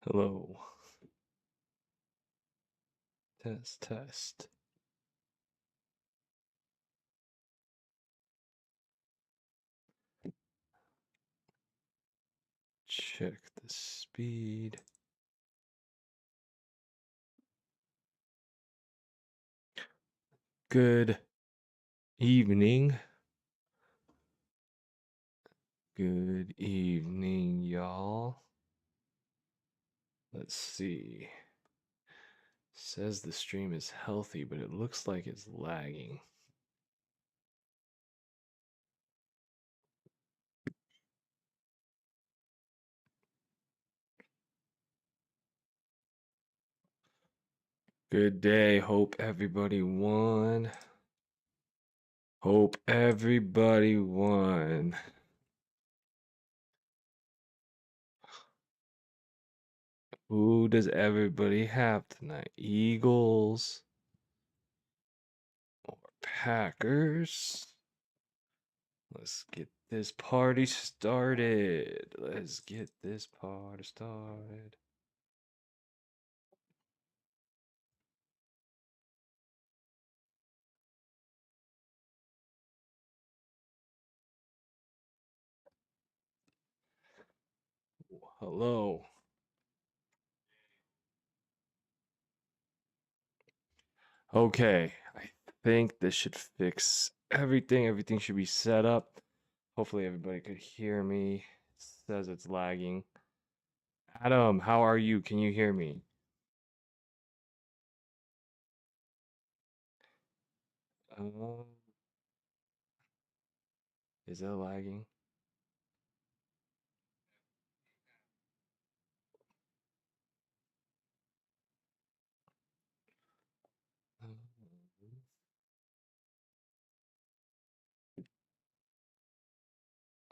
Hello. Test. Check the speed. Good evening. Good evening, y'all. Let's see. Says the stream is healthy, but it looks like it's lagging. Good day. Hope everybody won. Hope everybody won. Who does everybody have tonight? Eagles or Packers? Let's get this party started. Let's get this party started. Hello. Okay, I think this should fix everything. Everything should be set up. Hopefully everybody could hear me. It says it's lagging. Adam, how are you? Can you hear me? Um, is it lagging?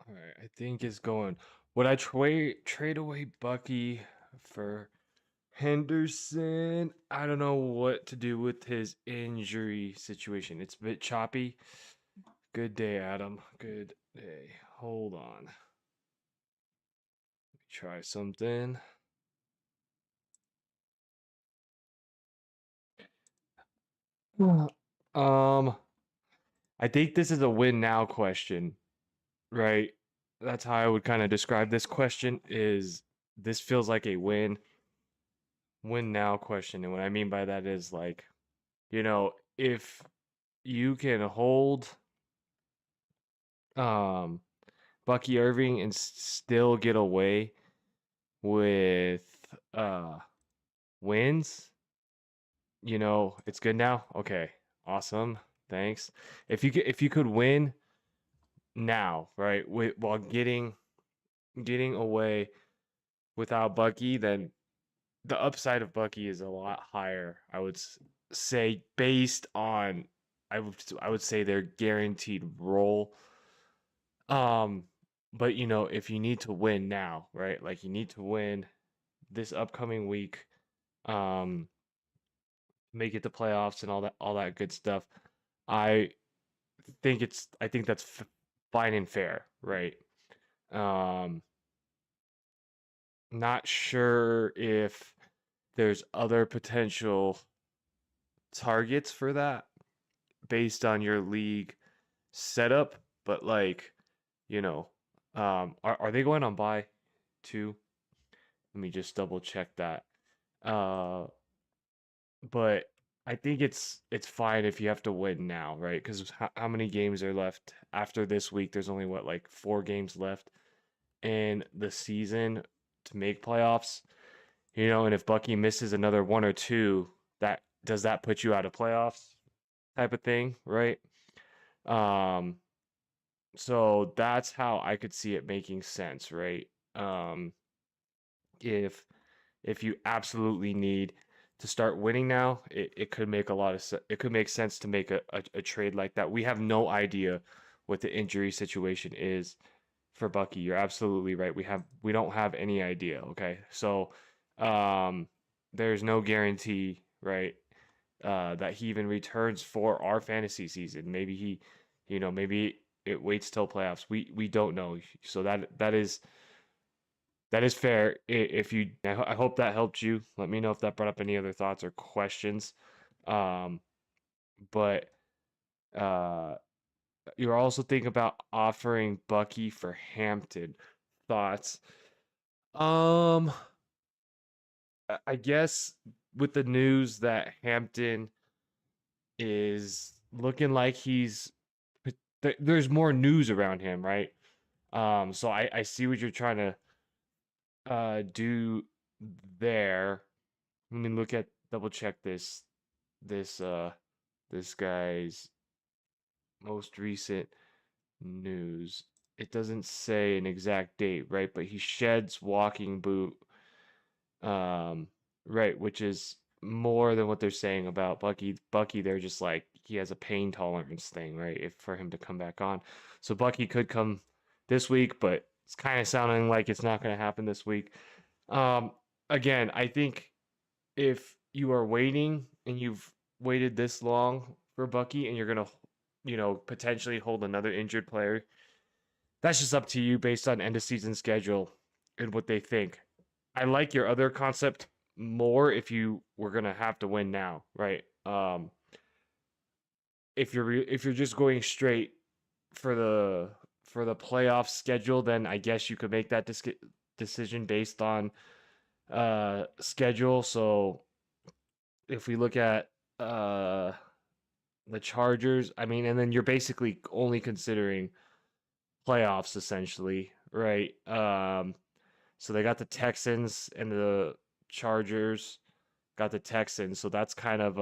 All right, I think it's going. Would I trade away Bucky for Henderson? I don't know what to do with his injury situation. It's a bit choppy. Good day, Adam. Good day. Hold on. Let me try something. Um, I think this is a win now question, right? That's how I would kind of describe this question is this feels like a win now question. And what I mean by that is like, if you can hold um Bucky Irving and still get away with wins, it's good now. Okay, awesome. Thanks. If you could win now, right, while getting away without Bucky, then the upside of Bucky is a lot higher. I would say based on I would say their guaranteed role. Um, but if you need to win now, right? Like you need to win this upcoming week, um, make it to playoffs and all that good stuff. I I think that's fine and fair, right? Um, not sure if there's other potential targets for that based on your league setup, but like, you know, are they going on bye too? Let me just double check that. Uh, but I think it's fine if you have to win now, right? Because how many games are left after this week? There's only what, like 4 games left in the season to make playoffs, and if Bucky misses another one or two, that put you out of playoffs type of thing, right? Um, so that's how I could see it making sense, right? Um, if if you absolutely need to start winning now, it could make a lot of it could make sense to make a trade like that. We have no idea what the injury situation is for Bucky. You're absolutely right. We don't have any idea, okay? So um there's no guarantee, right? That he even returns for our fantasy season. Maybe maybe it waits till playoffs. We don't know. So that is That is fair. If you, I hope that helped you. Let me know if that brought up any other thoughts or questions. Um, but uh, you're also thinking about offering Bucky for Hampton. Thoughts? Um, I guess with the news that Hampton is looking like there's more news around him, right? So I see what you're trying to do there. Let me double check this this guy's most recent news. It doesn't say an exact date, right? But he sheds walking boot, um, right, which is more than what they're saying about Bucky. Bucky, they're just like he has a pain tolerance thing, right? If for him to come back on, so Bucky could come this week, but it's kind of sounding like it's not going to happen this week. Um, Again, I think if you are waiting and you've waited this long for Bucky and you're gonna, potentially hold another injured player, that's just up to you based on end of season schedule and what they think. I like your other concept more if you were gonna have to win now, right? If you're just going straight for the playoff schedule, then I guess you could make that decision based on schedule. So if we look at uh the Chargers, I mean, and then you're basically only considering playoffs essentially, right? So they got the Texans and the Chargers got the Texans, so that's kind of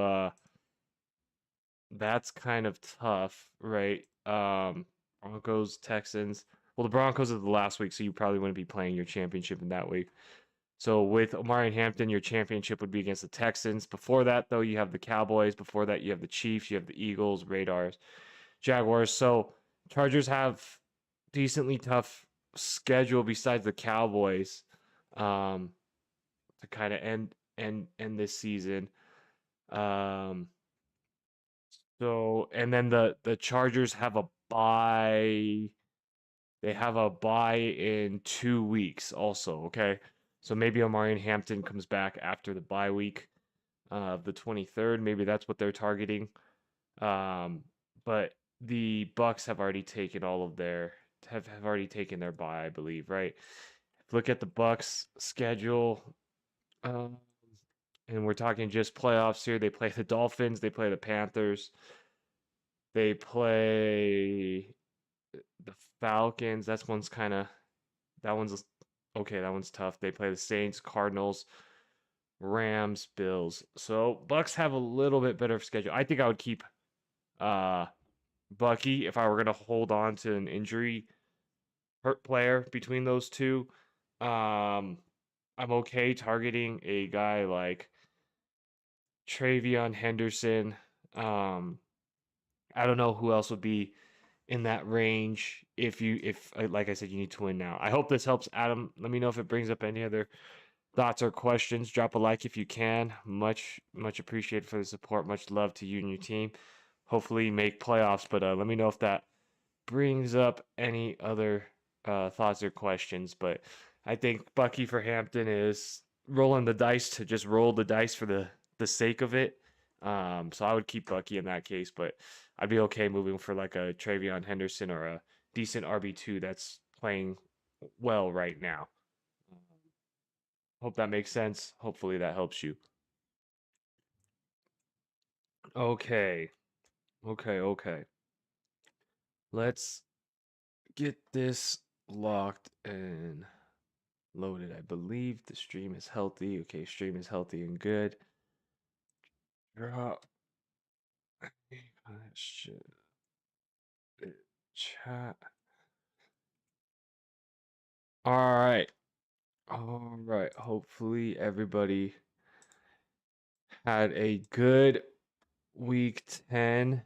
tough, right? Broncos, Texans. Well, the Broncos are the last week, so you probably wouldn't be playing your championship in that week. So with Omari and Hampton, your championship would be against the Texans. Before that, though, you have the Cowboys. Before that, you have the Chiefs. You have the Eagles, Raiders, Jaguars. So Chargers have decently tough schedule besides the Cowboys, um, to kind of end this season. Um, so and then the Chargers have a bye. They have a bye in 2 weeks also. Okay. So maybe Omarion Hampton comes back after the bye week of the 23rd. Maybe that's what they're targeting. Um, but the Bucks have already taken have already taken their bye, I believe, right? Look at the Bucks schedule. Um, and we're talking just playoffs here. They play the Dolphins, they play the Panthers, they play the Falcons. That one's okay, that one's tough. They play the Saints, Cardinals, Rams, Bills. So Bucks have a little bit better schedule. I think I would keep uh Bucky if I were gonna hold on to an injury hurt player between those two. Um I'm okay targeting a guy like Travion Henderson. Um I don't know who else would be in that range if like I said, you need to win now. I hope this helps, Adam. Let me know if it brings up any other thoughts or questions. Drop a like if you can. Much appreciated for the support. Much love to you and your team. Hopefully make playoffs, but let me know if that brings up any other thoughts or questions. But I think Bucky for Hampton is rolling the dice to just roll the dice for the sake of it. So I would keep Bucky in that case, but I'd be okay moving for like a Travion Henderson or a decent RB2 that's playing well right now. Hope that makes sense. Hopefully that helps you. Okay. Okay. Let's get this locked and loaded. I believe the stream is healthy. Okay, stream is healthy and good. Drop. Chat. All right. All right. Hopefully everybody had a good week 10.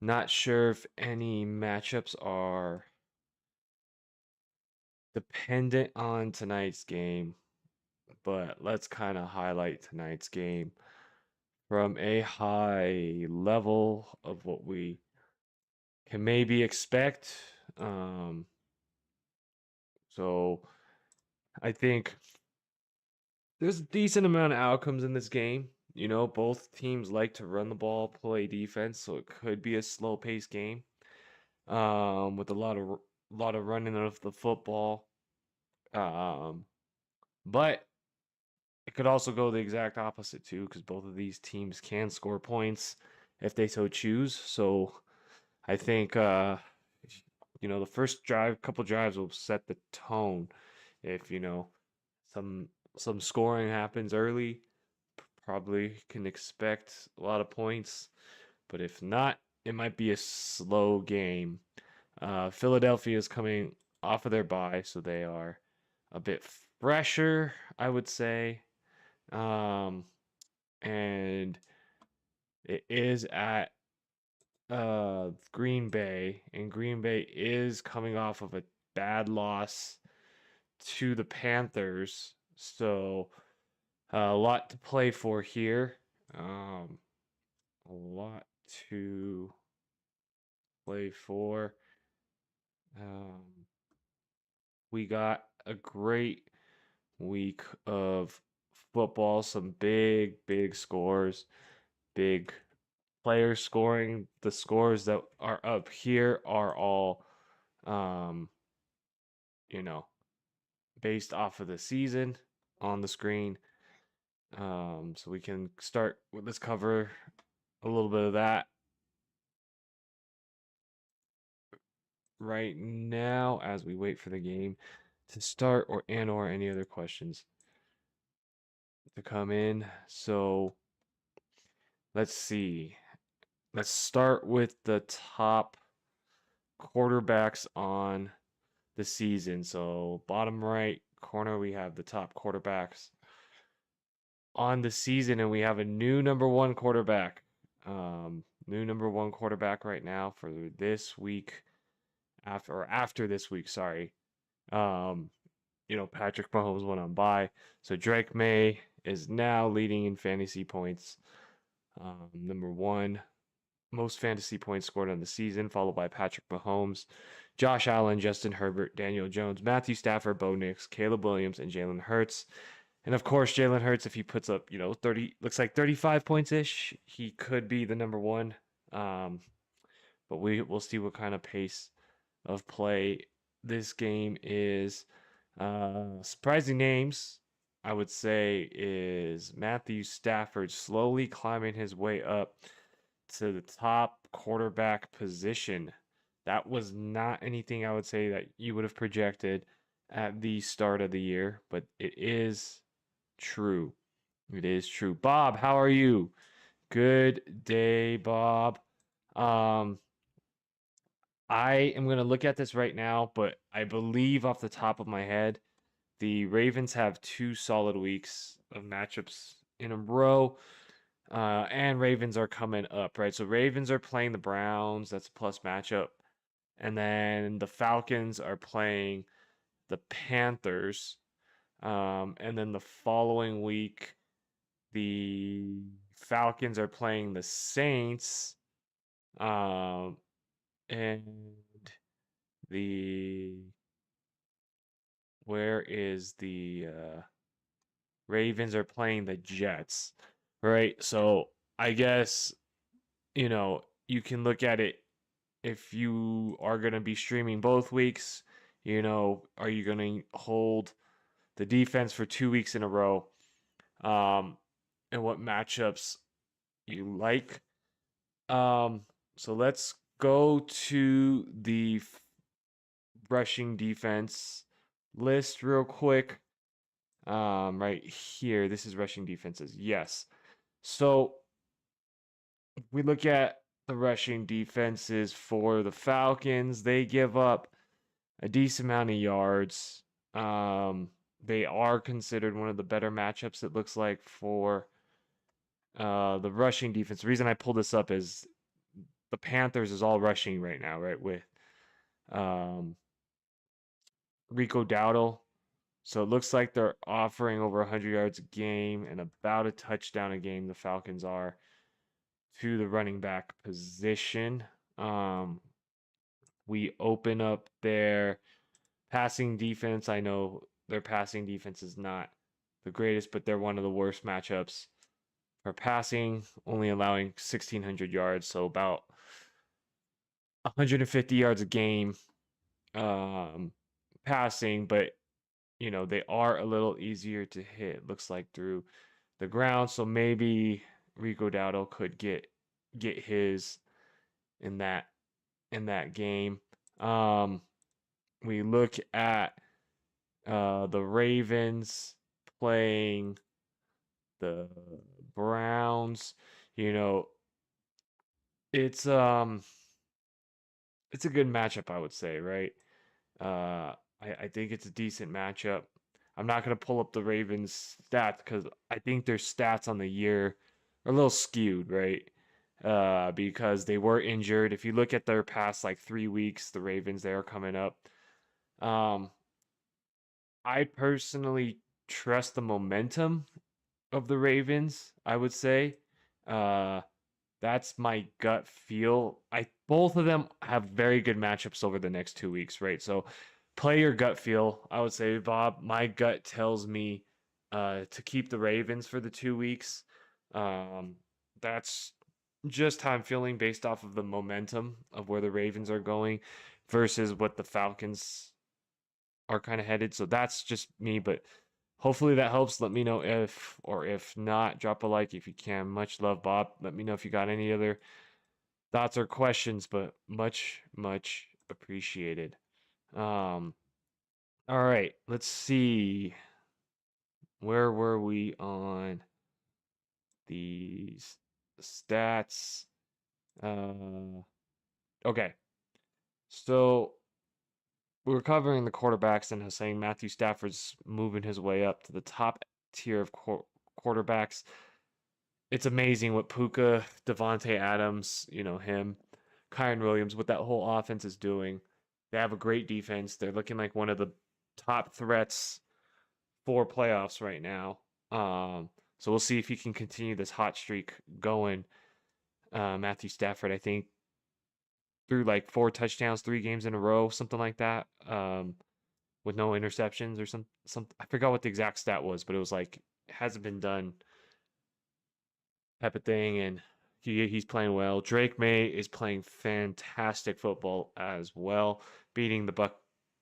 Not sure if any matchups are dependent on tonight's game, but let's kind of highlight tonight's game from a high level of what we can maybe expect. So I think there's a decent amount of outcomes in this game. Both teams like to run the ball, play defense, so it could be a slow-paced game. With a lot of running of the football. Um, but it could also go the exact opposite too, because both of these teams can score points if they so choose. So I think the first couple drives will set the tone. If some some scoring happens early, probably can expect a lot of points. But if not, it might be a slow game. Philadelphia is coming off of their bye, so they are a bit fresher, I would say. Um, and it is at Green Bay, and Green Bay is coming off of a bad loss to the Panthers, so a lot to play for here. A lot to play for. Um, we got a great week of football, some big, big scores, big players scoring. The scores that are up here are all, um, you know, based off of the season on the screen. So we can start with, let's cover a little bit of that right now as we wait for the game to start or any other questions to come in. So let's see. Let's start with the top quarterbacks on the season. So bottom right corner, we have the top quarterbacks on the season, and we have a new number one quarterback. New number one quarterback right now for this week, after this week, sorry. Um, Patrick Mahomes went on bye. So Drake May is now leading in fantasy points. Number one, most fantasy points scored on the season, followed by Patrick Mahomes, Josh Allen, Justin Herbert, Daniel Jones, Matthew Stafford, Bo Nix, Caleb Williams, and Jalen Hurts. And of course, Jalen Hurts, if he puts up, 30, looks like 35 points ish, he could be the number one. But we'll see what kind of pace of play this game is. Surprising names, I would say, is Matthew Stafford slowly climbing his way up to the top quarterback position. That was not anything I would say that you would have projected at the start of the year, but it is true. It is true. Bob, how are you? Good day, Bob. Um, I am going to look at this right now, but I believe off the top of my head, the Ravens have two solid weeks of matchups in a row. And Ravens are coming up, right? So Ravens are playing the Browns. That's a plus matchup. And then the Falcons are playing the Panthers. And then the following week, the Falcons are playing the Saints. And the where is the Ravens are playing the Jets, right? So I guess you can look at it, if you are going to be streaming both weeks, are you going to hold the defense for 2 weeks in a row? And what matchups you like. So let's go to the rushing defense list real quick. Right here, this is rushing defenses. Yes. So we look at the rushing defenses for the Falcons. They give up a decent amount of yards. They are considered one of the better matchups, it looks like, for the rushing defense. The reason I pulled this up is the Panthers is all rushing right now, right? With um, Rico Dowdle. So it looks like they're offering over 100 yards a game and about a touchdown a game, the Falcons are, to the running back position. We open up their passing defense. I know their passing defense is not the greatest, but they're one of the worst matchups for passing, only allowing 1,600 yards, so about 150 yards a game um, passing, but they are a little easier to hit. Looks like through the ground, so maybe Rico Dowdle could get his in that game. We look at the Ravens playing the Browns. You know, it's it's a good matchup, I would say, right? I think it's a decent matchup. I'm not gonna pull up the Ravens stats because I think their stats on the year are a little skewed, right? Because they were injured. If you look at their past like 3 weeks, the Ravens they are coming up. Um, I personally trust the momentum of the Ravens, I would say. Uh, that's my gut feel. I both of them have very good matchups over the next 2 weeks, right? So play your gut feel. I would say, Bob, my gut tells me to keep the Ravens for the 2 weeks. That's just how I'm feeling based off of the momentum of where the Ravens are going versus what the Falcons are kind of headed. So that's just me, but hopefully that helps. Let me know if not, drop a like if you can. Much love, Bob. Let me know if you got any other thoughts or questions, but much appreciated. Um, all right, let's see. Where were we on these stats? Okay, so we were covering the quarterbacks and I was saying Matthew Stafford's moving his way up to the top tier of quarterbacks. It's amazing what Puka, Devontae Adams, him, Kyron Williams, what that whole offense is doing. They have a great defense. They're looking like one of the top threats for playoffs right now. So we'll see if he can continue this hot streak going. Matthew Stafford, I think, threw like 4 touchdowns, 3 games in a row, something like that, with no interceptions or some. I forgot what the exact stat was, but it was like hasn't been done type of thing, and he's playing well. Drake May is playing fantastic football as well, beating the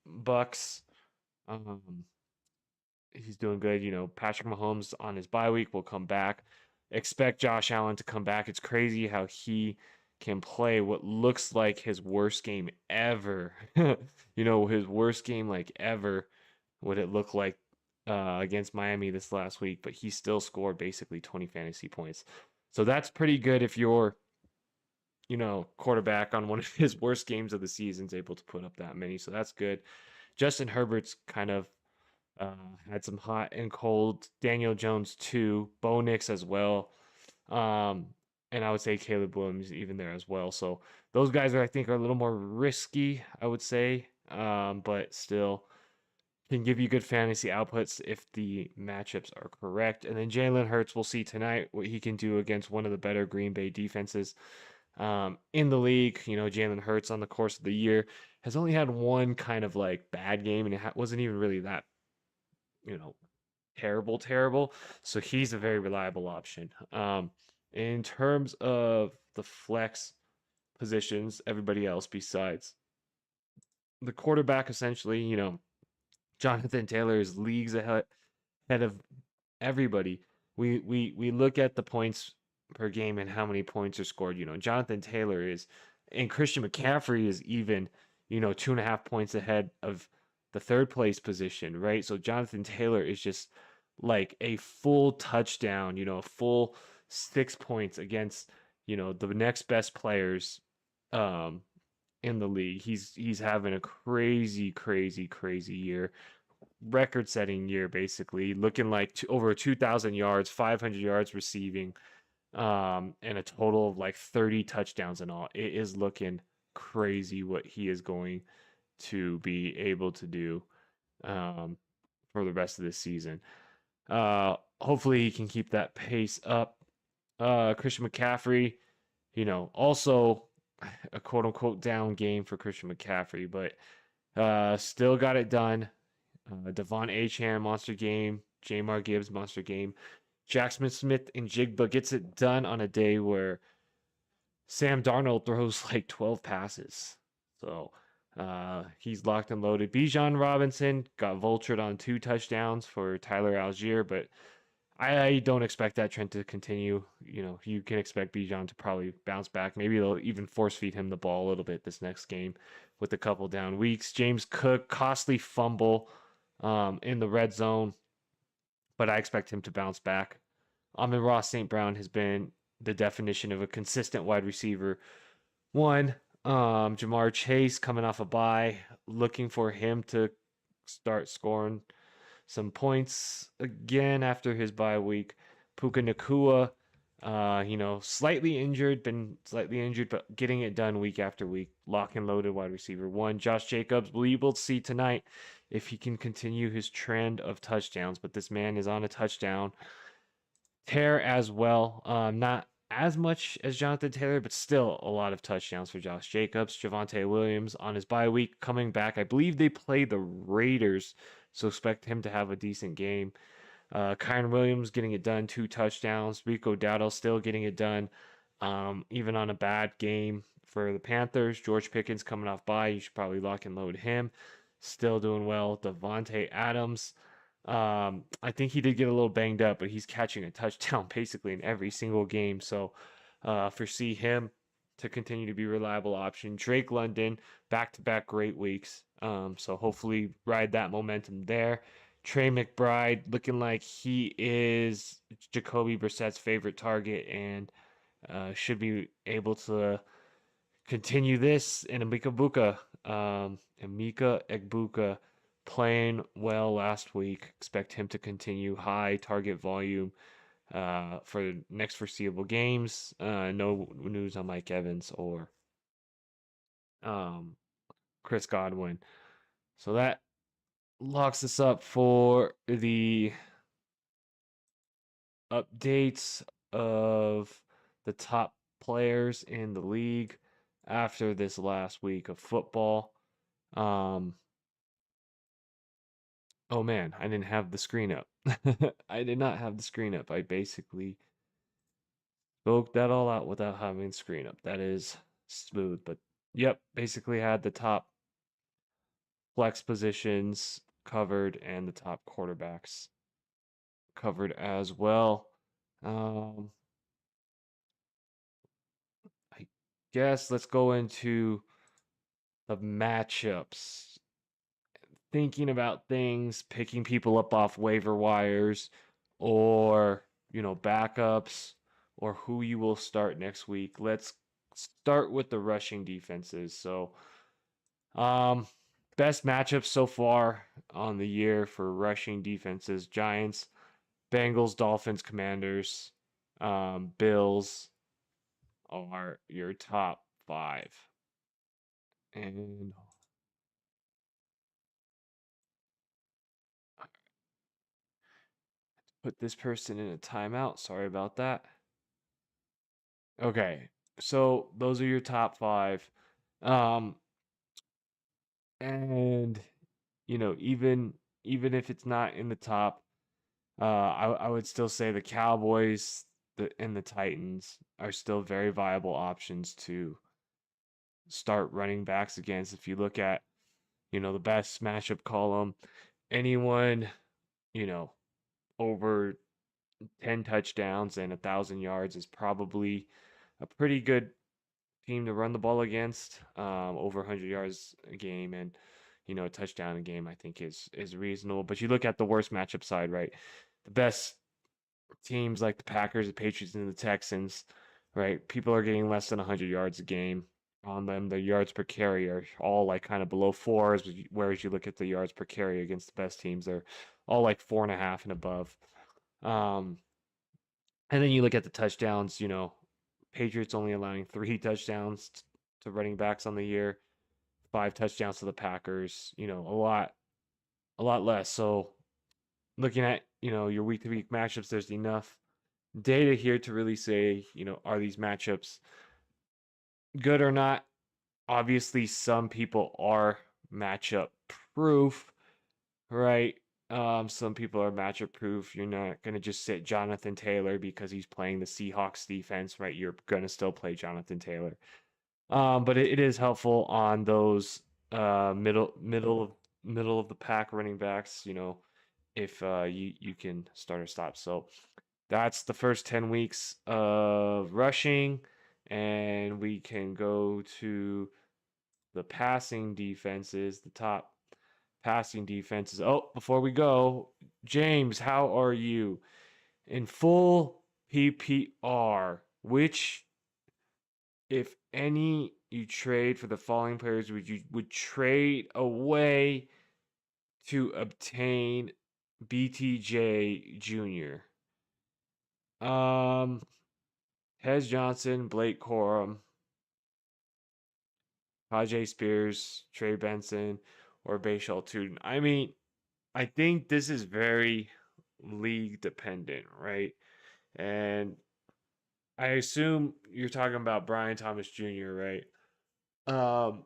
Bucks. Um, he's doing good. Patrick Mahomes on his bye week will come back. Expect Josh Allen to come back. It's crazy how he can play what looks like his worst game ever. His worst game like ever. What it looked like against Miami this last week, but he still scored basically 20 fantasy points. So that's pretty good if you're, quarterback on one of his worst games of the season is able to put up that many. So that's good. Justin Herbert's kind of had some hot and cold. Daniel Jones too. Bo Nix as well. And I would say Caleb Williams even there as well. So those guys I think are a little more risky, I would say, but still can give you good fantasy outputs if the matchups are correct. And then Jalen Hurts, we'll see tonight what he can do against one of the better Green Bay defenses in the league. Jalen Hurts on the course of the year has only had one kind of like bad game, and it wasn't even really that, terrible. So he's a very reliable option. In terms of the flex positions, everybody else besides the quarterback, essentially, Jonathan Taylor is leagues ahead of everybody. We look at the points per game and how many points are scored. Jonathan Taylor is, and Christian McCaffrey is even, 2.5 points ahead of the third place position, right? So Jonathan Taylor is just like a full touchdown, a full 6 points against, the next best players in the league. He's having a crazy year, record-setting year basically, looking like over 2,000 yards, 500 yards receiving, and a total of like 30 touchdowns and all. It is looking crazy what he is going to be able to do for the rest of this season. Hopefully he can keep that pace up. Christian McCaffrey, also a quote unquote down game for Christian McCaffrey, but still got it done. Devon Achan, monster game. Jamar Gibbs, monster game. Jackson Smith and Jigba gets it done on a day where Sam Darnold throws like 12 passes. So he's locked and loaded. Bijan Robinson got vultured on 2 touchdowns for Tyler Algier, but I don't expect that trend to continue. You can expect Bijan to probably bounce back. Maybe they'll even force feed him the ball a little bit this next game with a couple down weeks. James Cook, costly fumble in the red zone, but I expect him to bounce back. Amon-Ra St. Brown has been the definition of a consistent wide receiver. One, Jamar Chase coming off a bye, looking for him to start scoring some points again after his bye week. Puka Nakua, slightly injured, but getting it done week after week. Lock and loaded wide receiver 1. Josh Jacobs, we will see tonight if he can continue his trend of touchdowns, but this man is on a touchdown tear as well. Not as much as Jonathan Taylor, but still a lot of touchdowns for Josh Jacobs. Javonte Williams on his bye week coming back. I believe they play the Raiders, so expect him to have a decent game. Kyren Williams getting it done, 2 touchdowns. Rico Dowdle still getting it done, even on a bad game for the Panthers. George Pickens coming off bye. You should probably lock and load him. Still doing well. Devontae Adams. I think he did get a little banged up, but he's catching a touchdown basically in every single game. So foresee him to continue to be a reliable option. Drake London, back-to-back great weeks. So hopefully ride that momentum there. Trey McBride looking like he is Jacoby Brissett's favorite target and should be able to continue this. And Emeka Egbuka playing well last week. Expect him to continue high target volume for next foreseeable games. No news on Mike Evans or Chris Godwin. So that locks us up for the updates of the top players in the league after this last week of football. Oh man, I didn't have the screen up. I did not have the screen up. I basically spoke that all out without having the screen up. That is smooth, but yep, basically had the top flex positions covered and the top quarterbacks covered as well. I guess let's go into the matchups. Thinking about things, picking people up off waiver wires or, backups or who you will start next week. Let's start with the rushing defenses. So, best matchups so far on the year for rushing defenses: Giants, Bengals, Dolphins, Commanders, Bills are your top 5. And put this person in a timeout. Sorry about that. Okay, so those are your top 5. Um, and even if it's not in the top, I would still say the Cowboys and the Titans are still very viable options to start running backs against. If you look at, the best matchup column, anyone, over 10 touchdowns and 1,000 yards is probably a pretty good team to run the ball against. Over 100 yards a game and a touchdown a game, I think is reasonable. But you look at the worst matchup side, right? The best teams like the Packers, the Patriots, and the Texans, right? People are getting less than 100 yards a game on them. The yards per carry are all like kind of below 4s, whereas you look at the yards per carry against the best teams, they're all like 4.5 and above. And then you look at the touchdowns, Patriots only allowing 3 touchdowns to running backs on the year, 5 touchdowns to the Packers, a lot less. So looking at, your week to week matchups, there's enough data here to really say, are these matchups good or not? Obviously, some people are matchup proof, right? Some people are matchup proof. You're not gonna just sit Jonathan Taylor because he's playing the Seahawks defense, right? You're gonna still play Jonathan Taylor. But it is helpful on those middle of the pack running backs, if you can start or stop. So that's the first 10 weeks of rushing, and we can go to the passing defenses, the top passing defenses. Oh, before we go, James, how are you? In full PPR, which, if any, you trade for the following players would trade away to obtain BTJ Jr.? Um, Hez Johnson, Blake Corum, Tajay Spears, Trey Benson, or Bashal Tuden. I mean, I think this is very league dependent, right? And I assume you're talking about Brian Thomas Jr., right? Um,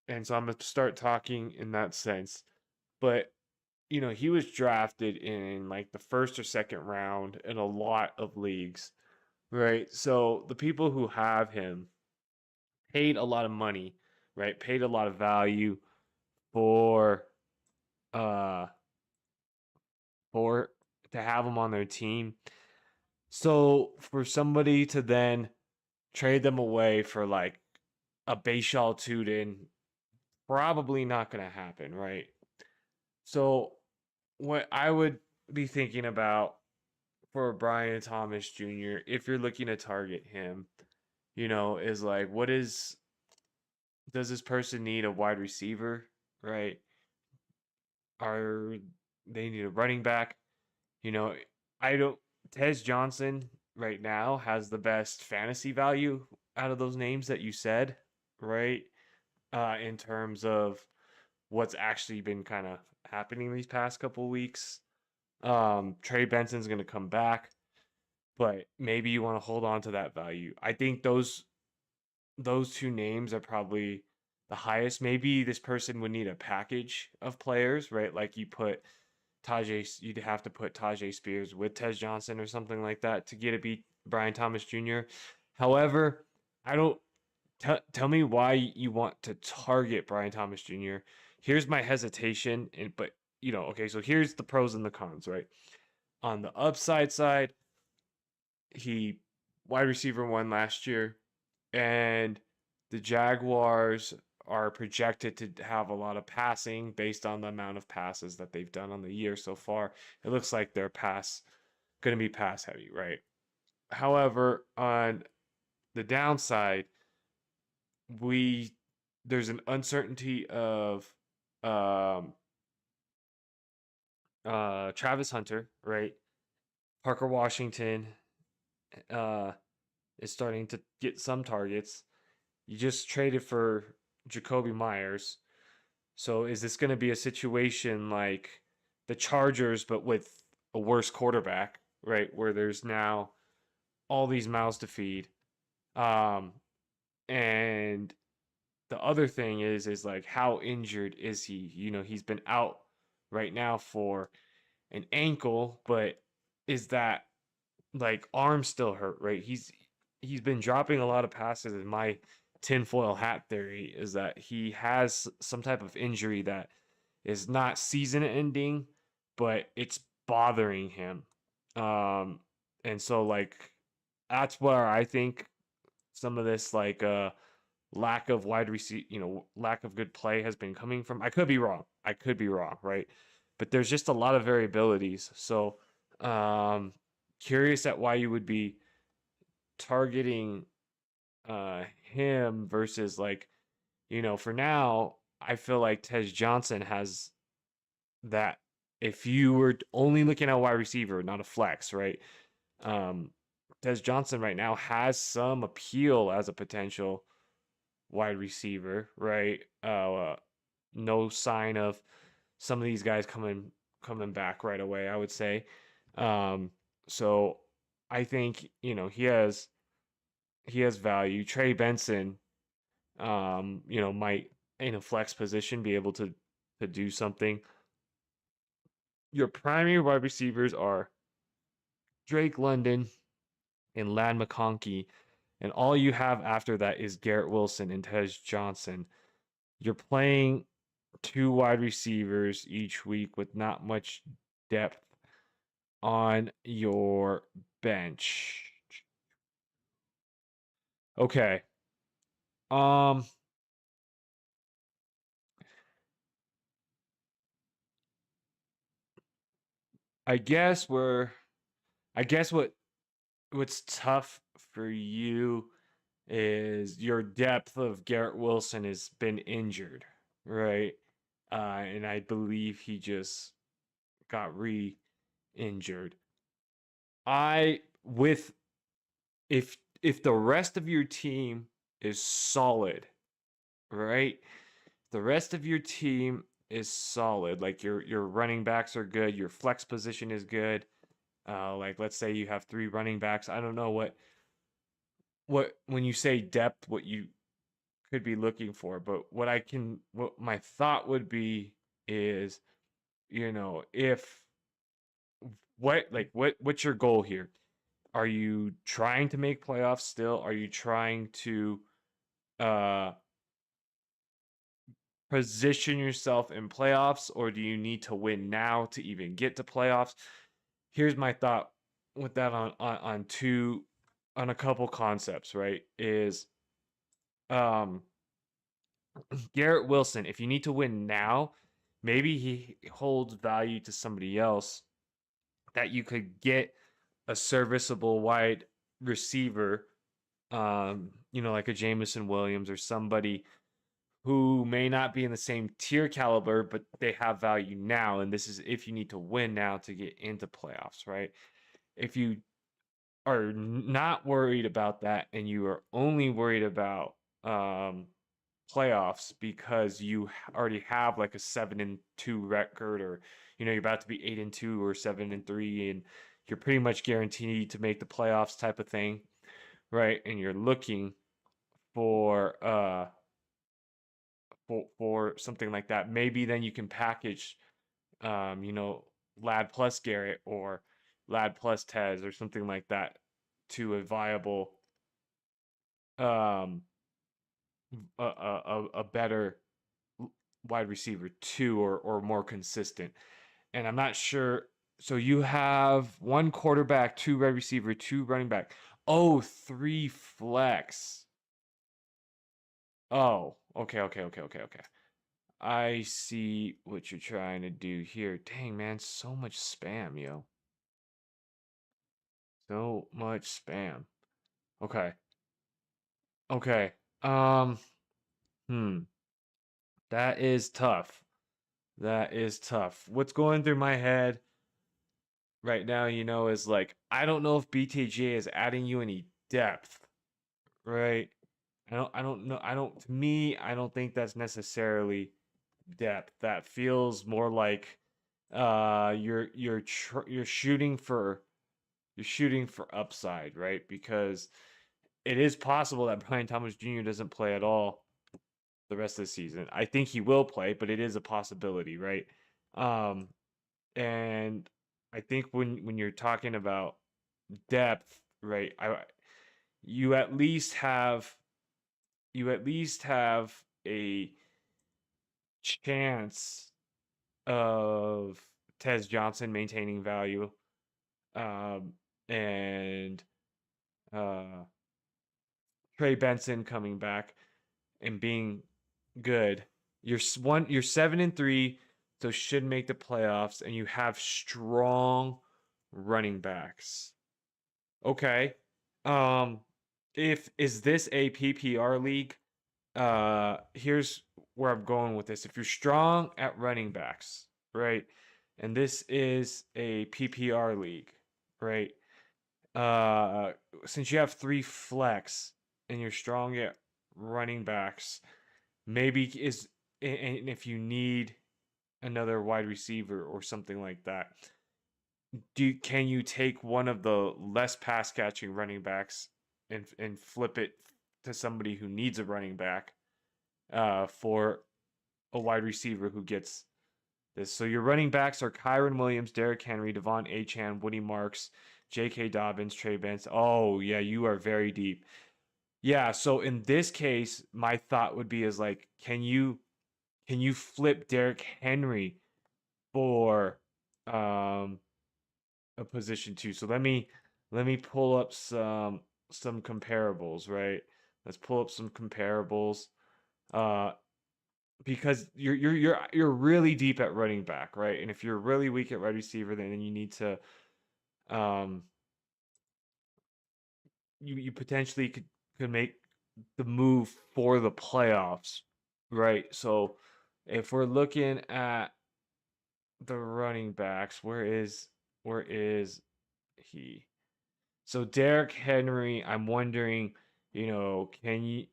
and so I'm gonna start talking in that sense. But he was drafted in like the first or second round in a lot of leagues, right? So the people who have him paid a lot of money, right? Paid a lot of value for uh for to have him on their team. So for somebody to then trade them away for like a Bashal Tuden, probably not going to happen, right? So what I would be thinking about for Brian Thomas Jr., if you're looking to target him, is like, does this person need a wide receiver, right? Are they need a running back? You know, I don't. Tez Johnson right now has the best fantasy value out of those names that you said, right? In terms of what's actually been kind of happening these past couple weeks. Trey Benson's going to come back, but maybe you want to hold on to that value. I think those two names are probably the highest. Maybe this person would need a package of players, right? Like you'd have to put Tajay Spears with Tez Johnson or something like that to get a beat Brian Thomas Jr. However, I don't tell me why you want to target Brian Thomas Jr. Here's my hesitation, but okay, so here's the pros and the cons, right? On the upside side, he wide receiver one last year, and the Jaguars are projected to have a lot of passing based on the amount of passes that they've done on the year so far. It looks like they're going to be pass heavy, right? However, on the downside, we there's an uncertainty of um Travis Hunter, right? Parker Washington uh is starting to get some targets. You just traded for Jacoby Myers. So is this going to be a situation like the Chargers but with a worse quarterback, right? Where there's now all these mouths to feed. Um and the other thing is like how injured is he? He's been out right now for an ankle, but is that like arm still hurt, right? He's been dropping a lot of passes, and my tinfoil hat theory is that he has some type of injury that is not season ending, but it's bothering him. Um and so like that's where I think some of this like lack of lack of good play has been coming from. I could be wrong. I could be wrong, right? But there's just a lot of variabilities. So, um, curious at why you would be targeting him versus like, for now, I feel like Tej Johnson has that. If you were only looking at wide receiver, not a flex, right? Um, Des Johnson right now has some appeal as a potential wide receiver, right? No sign of some of these guys coming back right away, I would say. Um, so I think, he has value. Trey Benson, might in a flex position be able to do something. Your primary wide receivers are Drake London and Lad McConkey, and all you have after that is Garrett Wilson and Tej Johnson. You're playing two wide receivers each week with not much depth on your bench. Okay. Um I guess we're I guess what's tough for you is your depth of Garrett Wilson has been injured, right? And I believe he just got re-injured. I with if the rest of your team is solid, right? The rest of your team is solid. Like your running backs are good, your flex position is good. Like let's say you have three running backs. I don't know what when you say depth, what you could be looking for, but what my thought would be is, if what's your goal here? Are you trying to make playoffs still? Are you trying to uh position yourself in playoffs, or do you need to win now to even get to playoffs? Here's my thought with that on a couple concepts, right? Is um Garrett Wilson, if you need to win now, maybe he holds value to somebody else that you could get a serviceable wide receiver, like a Jameson Williams or somebody who may not be in the same tier caliber, but they have value now. And this is if you need to win now to get into playoffs, right? If you are not worried about that and you are only worried about playoffs because you already have like a 7-2 record, or you're about to be 8-2 or 7-3, and you're pretty much guaranteed to make the playoffs type of thing, right? And you're looking for for something like that. Maybe then you can package, um, you know, Lad plus Garrett or Lad plus Tez or something like that to a viable, um, a better wide receiver two, or more consistent. And I'm not sure. So you have one quarterback, two wide receiver, two running back. Oh, three flex. Oh, okay. I see what you're trying to do here. Dang, man, so much spam, yo. So much spam. Okay. Okay. Um, hmm. That is tough. That is tough. What's going through my head right now, is like, I don't know if BTJ is adding you any depth, right? I don't know. To me, I don't think that's necessarily depth. That feels more like you're shooting for upside, right? Because it is possible that Brian Thomas Jr. doesn't play at all the rest of the season. I think he will play, but it is a possibility, right? Um, and I think when you're talking about depth, right? You at least have you at least have a chance of Tez Johnson maintaining value, um, and uh, Trey Benson coming back and being good. You're 7-3, so should make the playoffs, and you have strong running backs. Okay. Um, if is this a PPR league? Here's where I'm going with this. If you're strong at running backs, right, and this is a PPR league, right? Uh, since you have three flex and you're strong at running backs, maybe is and if you need another wide receiver or something like that, can you take one of the less pass catching running backs and flip it to somebody who needs a running back, for a wide receiver who gets this. So your running backs are Kyron Williams, Derrick Henry, Devon Achane, Woody Marks, J.K. Dobbins, Trey Benson. Oh yeah, you are very deep. Yeah, so in this case, my thought would be is like, can you flip Derrick Henry for um a position two? So let me pull up some comparables, right? Let's pull up some comparables. Uh because you're really deep at running back, right? And if you're really weak at wide receiver, then you need to um you potentially could make the move for the playoffs, right? So if we're looking at the running backs, where is he? So Derrick Henry, I'm wondering, can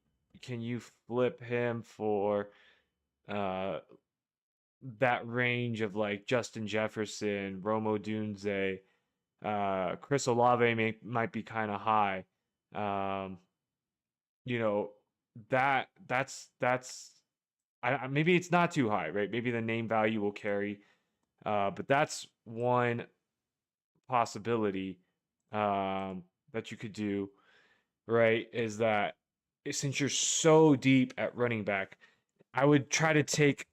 you flip him for uh that range of like Justin Jefferson, Romo Dunze, Chris Olave might be kind of high. Um, you know, that's maybe it's not too high, right? Maybe the name value will carry. But that's one possibility that you could do, right? Is that since you're so deep at running back, I would try to take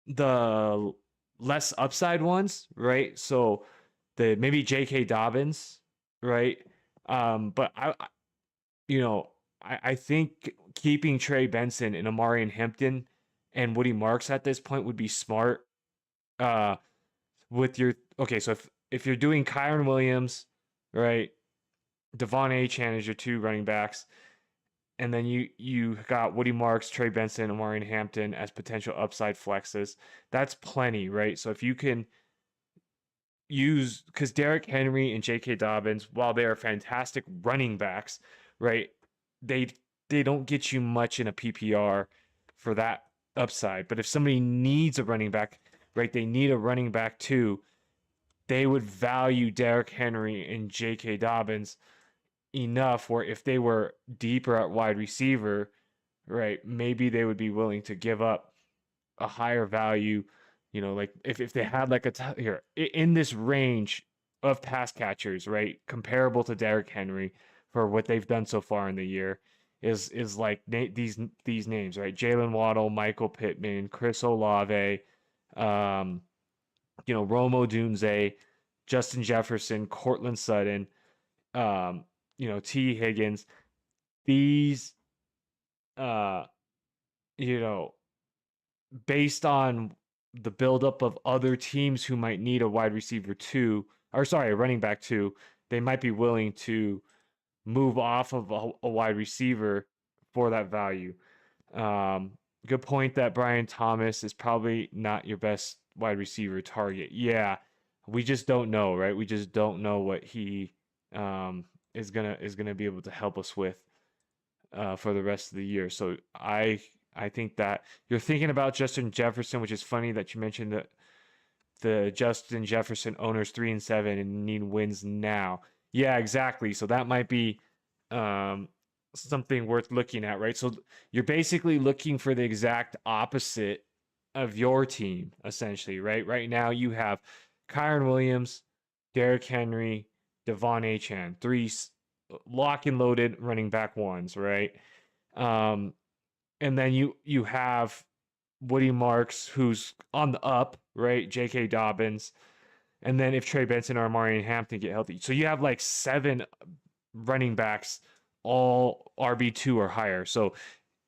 the less upside ones, right? So the maybe J.K. Dobbins, right? But you know, I think keeping Trey Benson and Amari Hampton and Woody Marks at this point would be smart. Uh, with your okay, so if you're doing Kyron Williams, right, Devon Achane is your two running backs, and then you got Woody Marks, Trey Benson, Amari Hampton as potential upside flexes. That's plenty, right? So if you can use because Derrick Henry and J.K. Dobbins, while they are fantastic running backs, right, they they don't get you much in a PPR for that upside. But if somebody needs a running back, right, they need a running back too. They would value Derrick Henry and J.K. Dobbins enough where if they were deeper at wide receiver, right, maybe they would be willing to give up a higher value, like if they had like here in this range of pass catchers, right, comparable to Derrick Henry for what they've done so far in the year is like these names, right? Jalen Waddle, Michael Pittman, Chris Olave, um, Romo Dunze, Justin Jefferson, Cortland Sutton, um, T. Higgins. These, uh, you know, based on the buildup of other teams who might need a wide receiver too, or sorry, a running back too, they might be willing to move off of a wide receiver for that value. Um, Good point that Brian Thomas is probably not your best wide receiver target. Yeah, we just don't know, right? We just don't know what he is gonna be able to help us with for the rest of the year. So I think that you're thinking about Justin Jefferson, which is funny that you mentioned that the Justin Jefferson owners 3-7 and need wins now. Yeah, exactly. So that might be um, something worth looking at, right? So you're basically looking for the exact opposite of your team, essentially, right? Right now you have Kyron Williams, Derrick Henry, Devon Achane, three lock and loaded running back ones, right? Um, and then you have Woody Marks, who's on the up, right? J.K. Dobbins, and then if Trey Benson or Amari Hampton get healthy, so you have like seven running backs, all RB2 or higher. So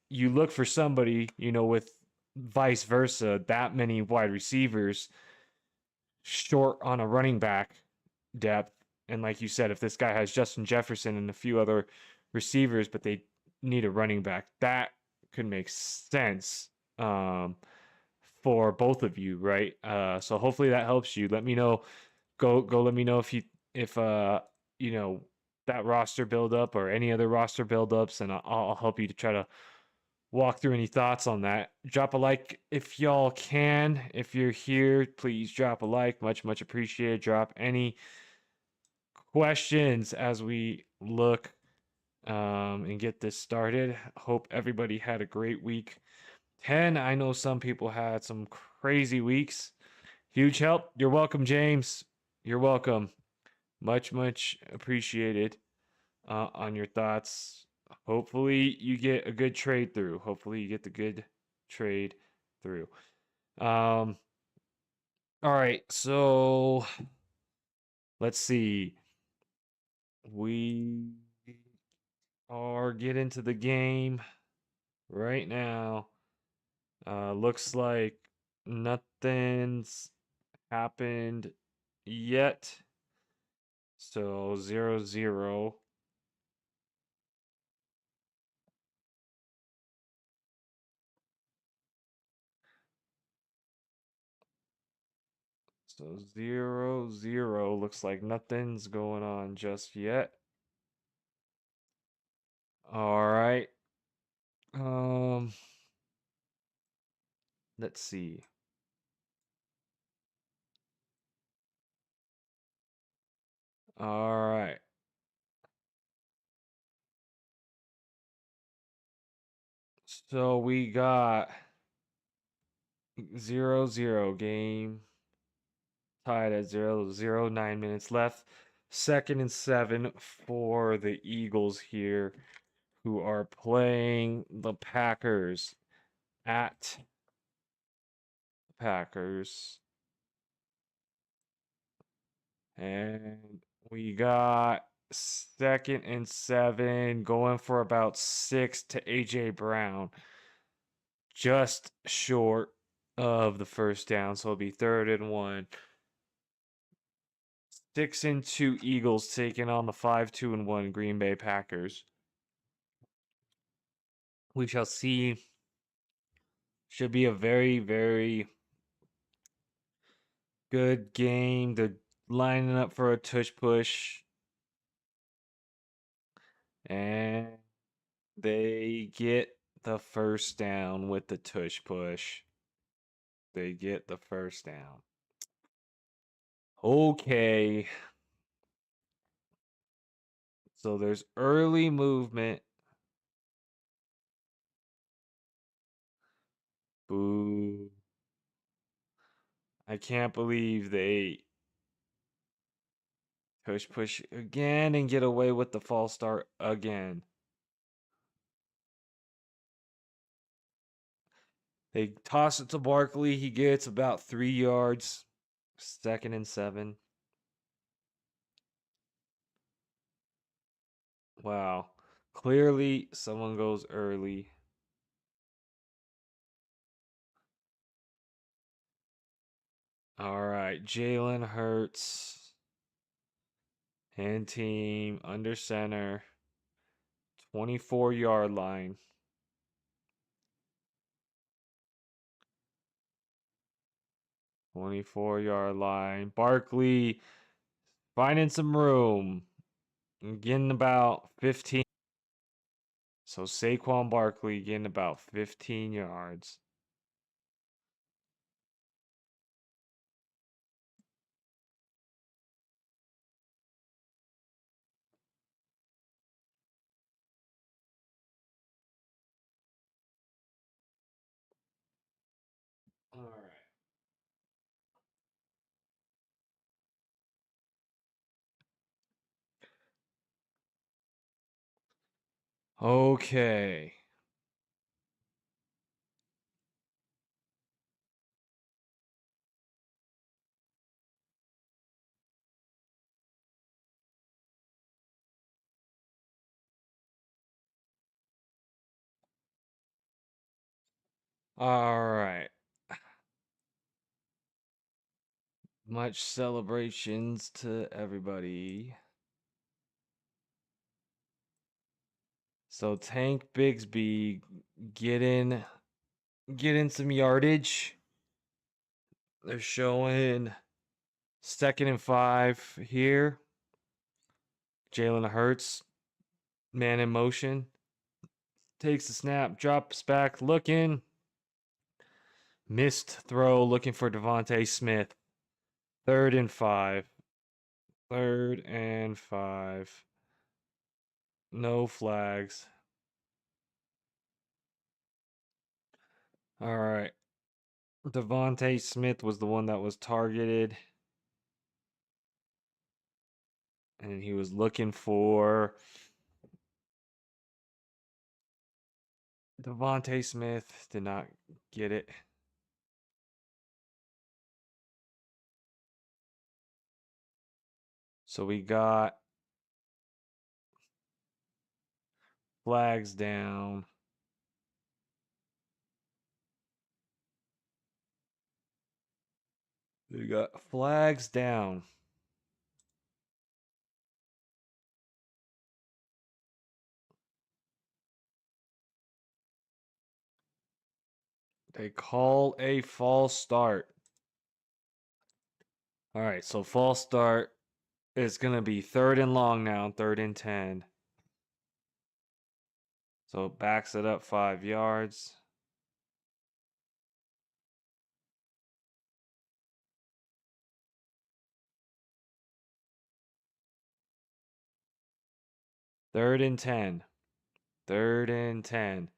you look for somebody, with vice versa, that many wide receivers short on a running back depth. And like you said, if this guy has Justin Jefferson and a few other receivers, but they need a running back, that could make sense for both of you, right? So hopefully that helps you. Let me know. Go. Let me know if you know that roster buildup or any other roster buildups, and I'll help you to try to walk through any thoughts on that. Drop a like if y'all can. If you're here, please drop a like. Much appreciated. Drop any questions as we look and get this started. Hope everybody had a great week 10. I know some people had some crazy weeks. Huge help. You're welcome, James. You're welcome. Much, much appreciated on your thoughts. Hopefully, you get a good trade through. Hopefully, you get the good trade through. All right, so let's see. We are getting to the game right now. Looks like nothing's happened yet. So 0-0. So 0-0. Looks like nothing's going on just yet. All right. Let's see. All right. So we got 0-0 game tied at 0-0, 9 minutes left. 2nd and 7 for the Eagles here, who are playing the Packers at Packers. And we got 2nd and 7 going for about 6 to AJ Brown. Just short of the first down, so it'll be 3rd and 1. 6-2 Eagles taking on the 5-2-1 Green Bay Packers. We shall see. Should be a very, very good game. They're lining up for a tush push. And they get the first down with the tush push. They get the first down. Okay. So there's early movement. Boo. I can't believe they push again and get away with the false start again. They toss it to Barkley. He gets about 3 yards. 2nd and 7. Wow. Clearly, someone goes early. All right. Jalen Hurts. Hand team under center. 24-yard line. 24-yard line. Barkley finding some room. Getting about 15. So Saquon Barkley getting about 15 yards. All right. Okay. All right. Much celebrations to everybody. So Tank Bigsby getting some yardage. They're showing 2nd and 5 here. Jalen Hurts, man in motion. Takes the snap, drops back, looking. Missed throw, looking for DeVonta Smith. 3rd and 5. 3rd and 5. No flags. All right. DeVonta Smith was the one that was targeted. And he was looking for DeVonta Smith. Did not get it. So we got flags down. We got flags down. They call a false start. All right, so false start is going to be 3rd and long now, 3rd and 10. So it backs it up 5 yards. Third and 10. 3rd and 10.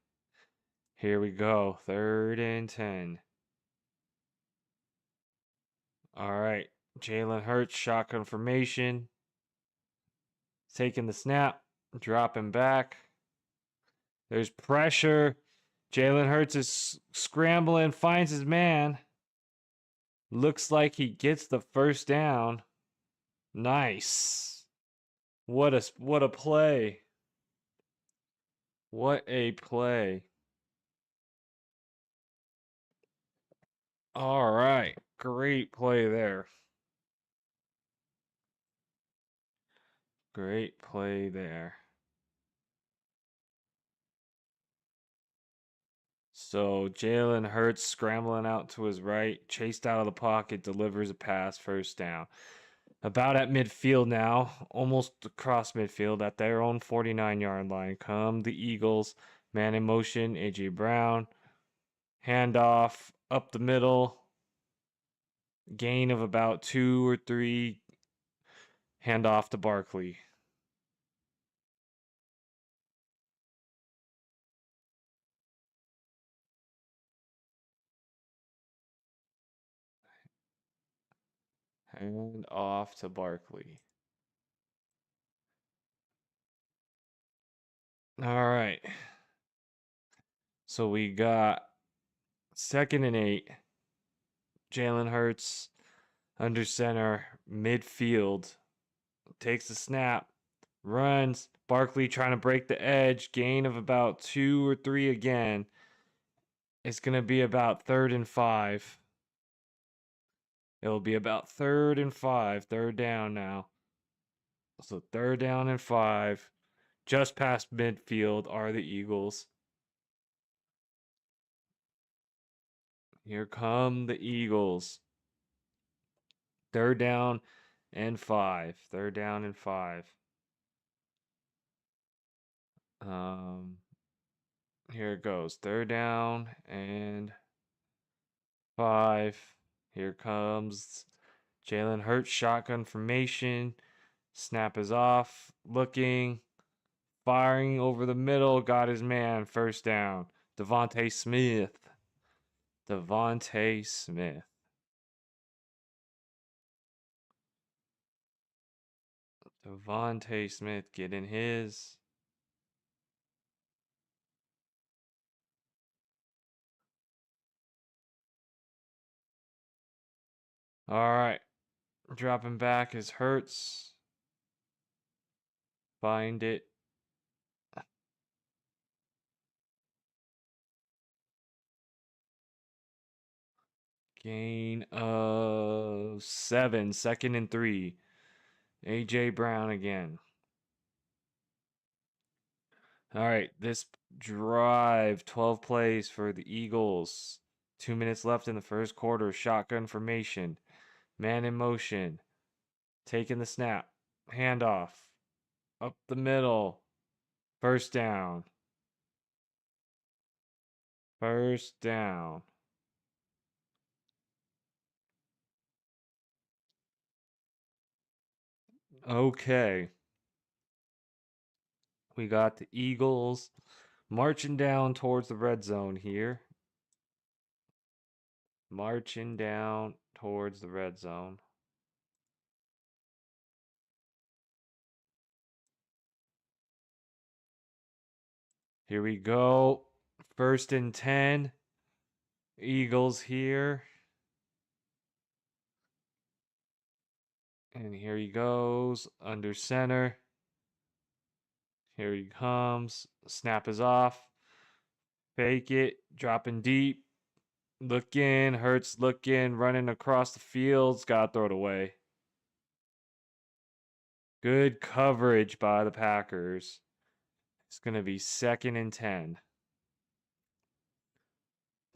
Here we go. 3rd and 10. All right. Jalen Hurts, shotgun formation. Taking the snap. Dropping back. There's pressure. Jalen Hurts is scrambling, finds his man. Looks like he gets the first down. Nice. What a play. What a play. All right. Great play there. Great play there. So Jalen Hurts scrambling out to his right, chased out of the pocket, delivers a pass, first down. About at midfield now, almost across midfield at their own 49-yard line. Come the Eagles, man in motion, A.J. Brown, handoff up the middle, gain of about 2 or 3, handoff to Barkley. Hand off to Barkley. All right. So we got 2nd and 8. Jalen Hurts under center, midfield. Takes the snap, runs. Barkley trying to break the edge. Gain of about 2 or 3 again. It's going to be about 3rd and 5. It'll be about 3rd and 5. 3rd down now. So 3rd down and 5. Just past midfield are the Eagles. Here come the Eagles. 3rd down and 5. 3rd down and 5. Here it goes. 3rd down and 5. Here comes Jalen Hurts, shotgun formation. Snap is off. Looking. Firing over the middle. Got his man. First down. DeVonta Smith. DeVonta Smith. DeVonta Smith getting his. All right. Dropping back is Hurts. Find it. Gain of 7. 2nd and 3. A.J. Brown again. All right, this drive, 12 plays for the Eagles. 2 minutes left in the first quarter. Shotgun formation. Man in motion. Taking the snap. Handoff. Up the middle. First down. First down. Okay. We got the Eagles marching down towards the red zone here. Marching down towards the red zone. Here we go. 1st and 10. Eagles here. And here he goes. Under center. Here he comes. Snap is off. Fake it. Dropping deep. Looking. Hurts looking. Running across the fields. Gotta throw it away. Good coverage by the Packers. It's going to be 2nd and 10.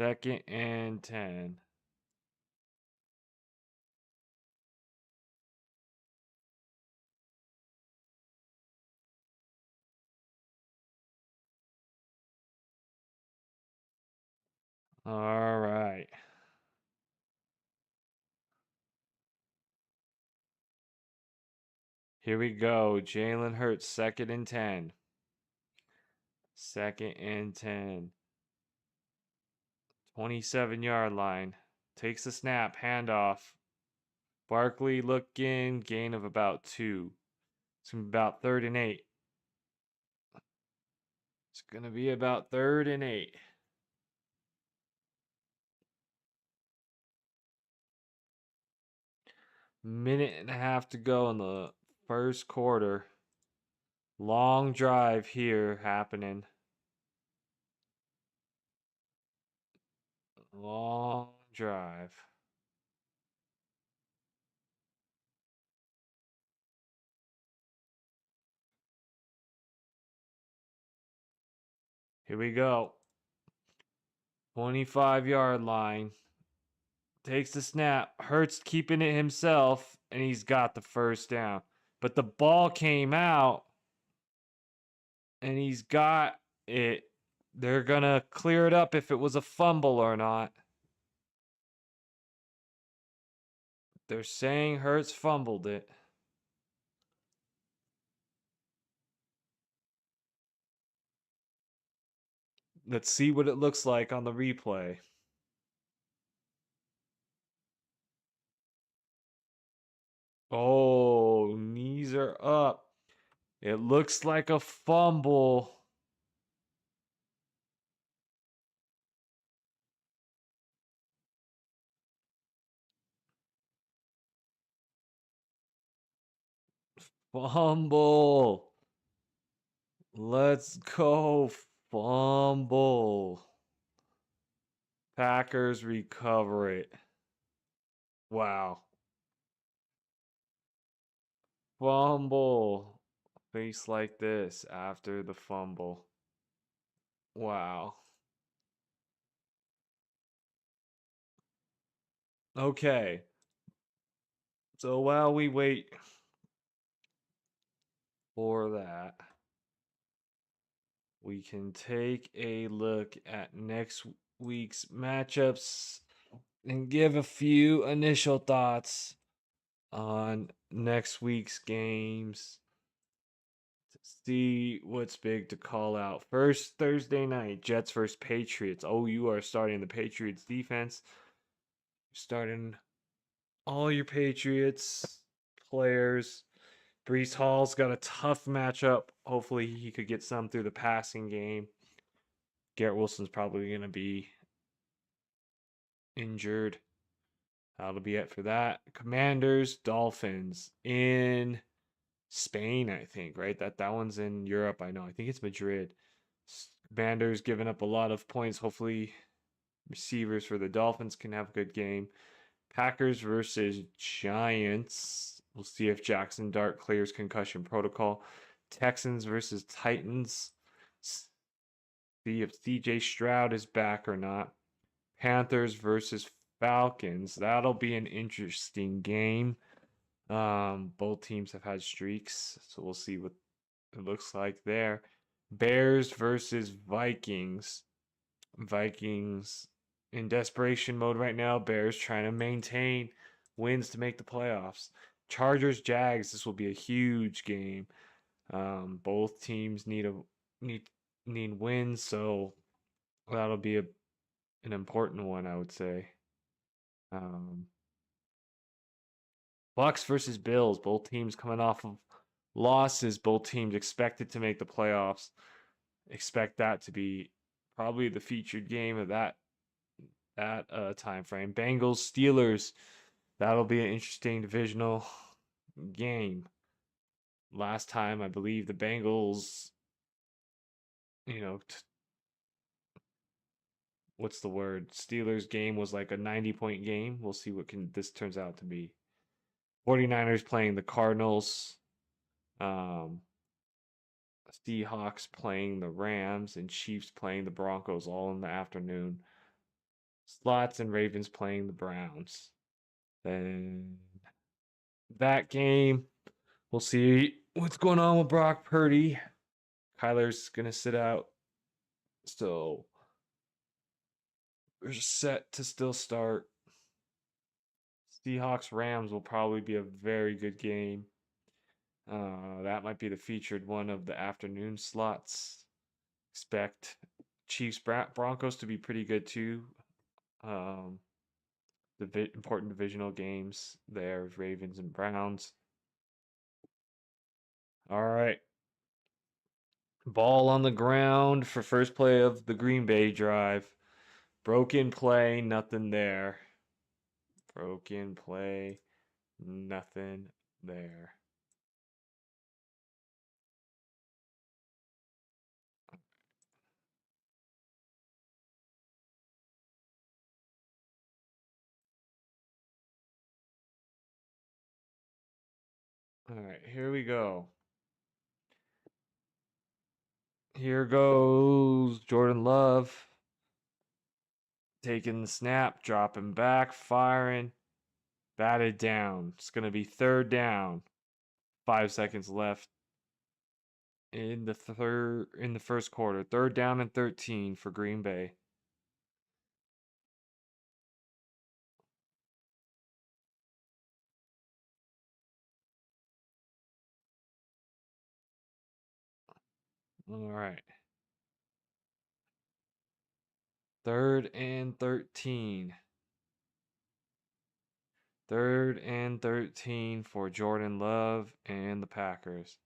2nd and 10. All right. Here we go. Jalen Hurts, 2nd and 10. 2nd and 10. 27-yard line. Takes the snap. Handoff. Barkley looking. Gain of about 2. It's going to be about 3rd and 8. It's going to be about 3rd and 8. Minute and a half to go in the first quarter. Long drive here happening. Long drive. Here we go. 25-yard line. Takes the snap. Hurts keeping it himself, and he's got the 1st down. But the ball came out, and he's got it. They're going to clear it up if it was a fumble or not. They're saying Hurts fumbled it. Let's see what it looks like on the replay. Oh, knees are up. It looks like a fumble. Fumble. Let's go. Fumble. Packers recover it. Wow. Fumble. Face like this after the fumble. Wow. Okay. So while we wait for that, we can take a look at next week's matchups and give a few initial thoughts on next week's games to see what's big to call out. First, Thursday night, Jets versus Patriots. Oh, you are starting the Patriots defense. You're starting all your Patriots players. Brees Hall's got a tough matchup. Hopefully, he could get some through the passing game. Garrett Wilson's probably going to be injured. That'll be it for that. Commanders, Dolphins in Spain, I think, right? That one's in Europe. I know. I think it's Madrid. Commanders giving up a lot of points. Hopefully, receivers for the Dolphins can have a good game. Packers versus Giants. We'll see if Jackson Dart clears concussion protocol. Texans versus Titans. See if CJ Stroud is back or not. Panthers versus Falcons. That'll be an interesting game. Both teams have had streaks, so we'll see what it looks like there. Bears versus Vikings. Vikings in desperation mode right now. Bears trying to maintain wins to make the playoffs. Chargers Jags. This will be a huge game. Both teams need wins, so that'll be an important one, I would say. Um, Bucks versus Bills. Both teams coming off of losses. Both teams expected to make the playoffs. Expect that to be probably the featured game of that time frame. Bengals Steelers. That'll be an interesting divisional game. Last time, I believe the Bengals, you know, what's the word? Steelers game was like a 90-point game. We'll see what can this turns out to be. 49ers playing the Cardinals. Um, Seahawks playing the Rams and Chiefs playing the Broncos all in the afternoon. Slots and Ravens playing the Browns. Then that game, we'll see what's going on with Brock Purdy. Kyler's gonna sit out, so we're set to still start. Seahawks Rams will probably be a very good game. That might be the featured one of the afternoon slots. Expect Chiefs Broncos to be pretty good too. Um, the important divisional games there, Ravens and Browns. All right. Ball on the ground for first play of the Green Bay drive. Broken play, nothing there. Broken play, nothing there. All right, here we go. Here goes Jordan Love. Taking the snap, dropping back, firing, batted down. It's going to be third down. 5 seconds left in the first quarter. Third down and 13 for Green Bay. All right. Third and 13. Third and 13 for Jordan Love and the Packers.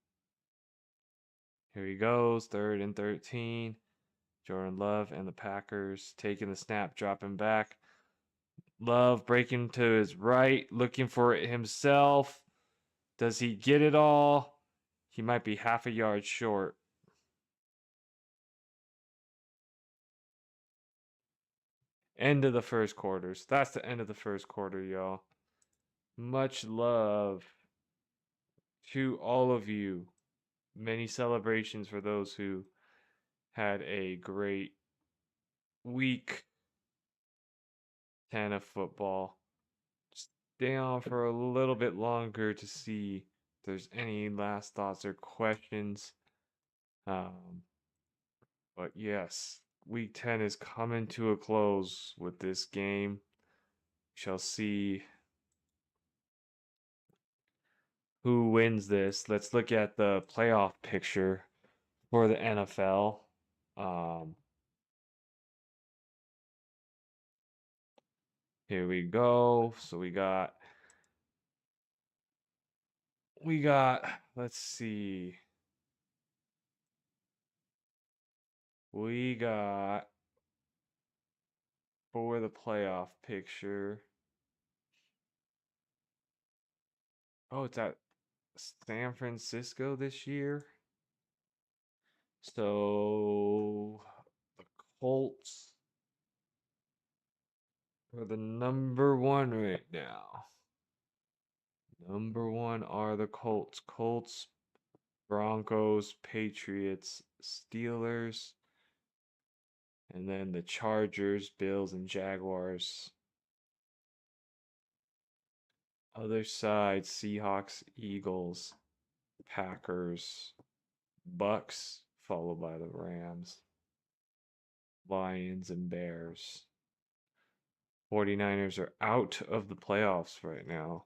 Here he goes. Third and 13. Jordan Love and the Packers taking the snap, dropping back. Love breaking to his right, looking for it himself. Does he get it all? He might be half a yard short. End of the first quarters. That's the end of the first quarter, y'all. Much love to all of you. Many celebrations for those who had a great week 10 of football. Stay on for a little bit longer to see if there's any last thoughts or questions. But yes, week 10 is coming to a close with this game. We shall see who wins this. Let's look at the playoff picture for the NFL. Here we go. So let's see. We got for the playoff picture. Oh, it's at San Francisco this year. So the Colts are the number one right now. Number one are the Colts. Colts, Broncos, Patriots, Steelers, and then the Chargers, Bills, and Jaguars. Other side, Seahawks, Eagles, Packers, Bucks, followed by the Rams, Lions, and Bears. 49ers are out of the playoffs right now.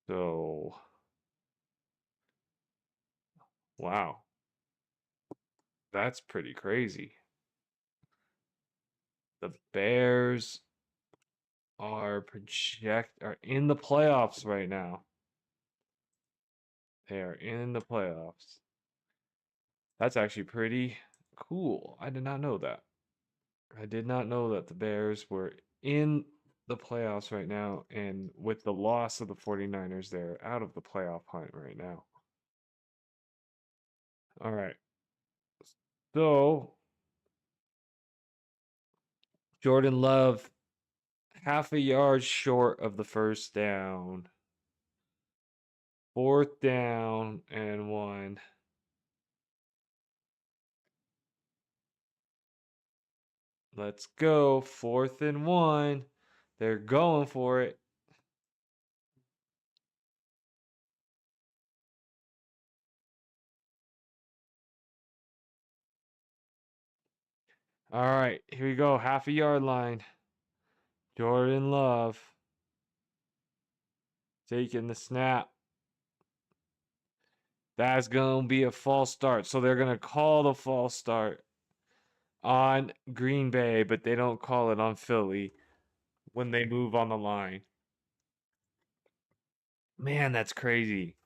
So, wow. That's pretty crazy. The Bears are in the playoffs right now. They are in the playoffs. That's actually pretty cool. I did not know that. I did not know that the Bears were in the playoffs right now, and with the loss of the 49ers, they're out of the playoff hunt right now. All right. So, Jordan Love, half a yard short of the first down. 4th down and 1. Let's go. 4th and 1. They're going for it. All right, here we go. Half a yard line. Jordan Love taking the snap. That's going to be a false start. So they're going to call the false start on Green Bay, but they don't call it on Philly when they move on the line. Man, that's crazy.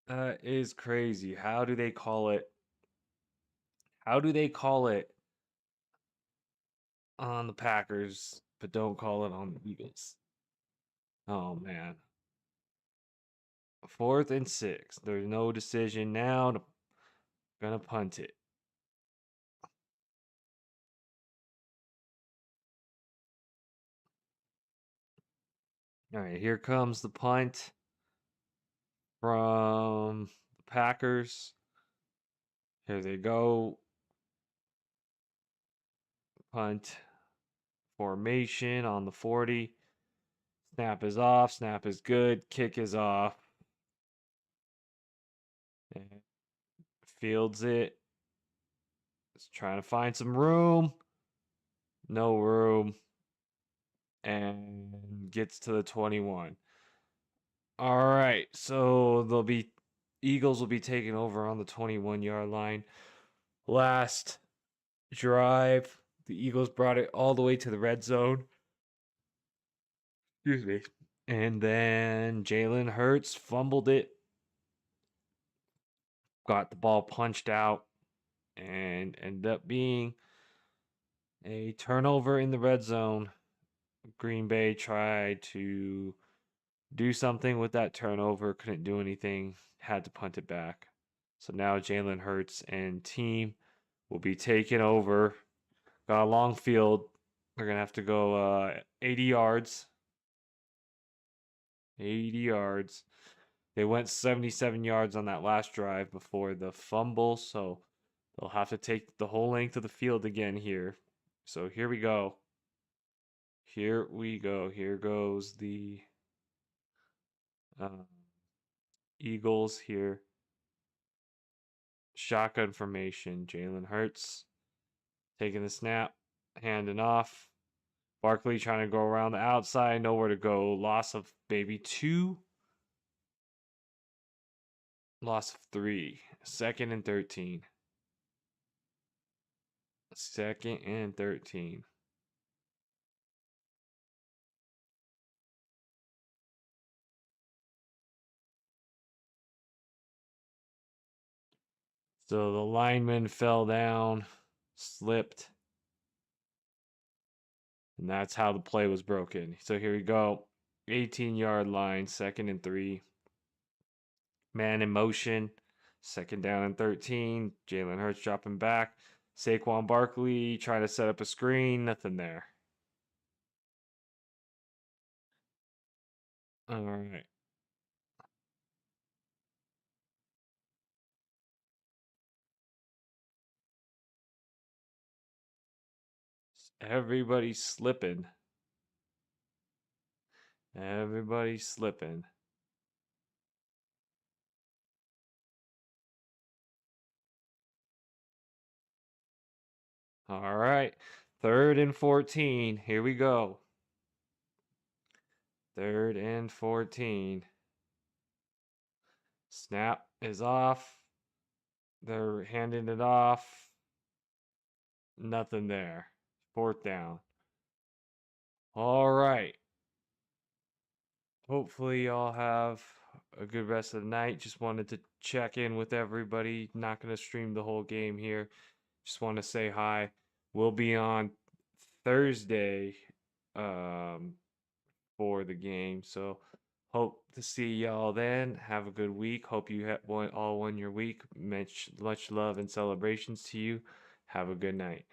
That is crazy. How do they call it? How do they call it on the Packers, but don't call it on the Eagles? Oh, man. 4th and 6. There's no decision now. Gonna punt it. All right, here comes the punt from the Packers. Here they go. Punt formation on the 40. Snap is off. Snap is good. Kick is off. And fields it. Just trying to find some room. No room. And gets to the 21. All right. So Eagles will be taking over on the 21-yard line. Last drive, the Eagles brought it all the way to the red zone. Excuse me. And then Jalen Hurts fumbled it, got the ball punched out, and ended up being a turnover in the red zone. Green Bay tried to do something with that turnover, couldn't do anything, had to punt it back. So now Jalen Hurts and team will be taking over. Got a long field. They're going to have to go 80 yards. 80 yards. They went 77 yards on that last drive before the fumble, so they'll have to take the whole length of the field again here. So here we go. Here we go. Here goes the Eagles here. Shotgun formation. Jalen Hurts taking the snap, handing off. Barkley trying to go around the outside, nowhere to go. Loss of maybe 2. Loss of 3. 2nd and 13. 2nd and 13. So the lineman fell down, slipped, and that's how the play was broken. So here we go. 18-yard line, 2nd and 3. Man in motion, 2nd down and 13. Jalen Hurts dropping back. Saquon Barkley trying to set up a screen. Nothing there. All right. Everybody's slipping. Everybody's slipping. All right. 3rd and 14. Here we go. 3rd and 14. Snap is off. They're handing it off. Nothing there. Fourth down. All right. Hopefully, y'all have a good rest of the night. Just wanted to check in with everybody. Not going to stream the whole game here. Just want to say hi. We'll be on Thursday um, for the game. So, hope to see y'all then. Have a good week. Hope you all won your week. Much love and celebrations to you. Have a good night.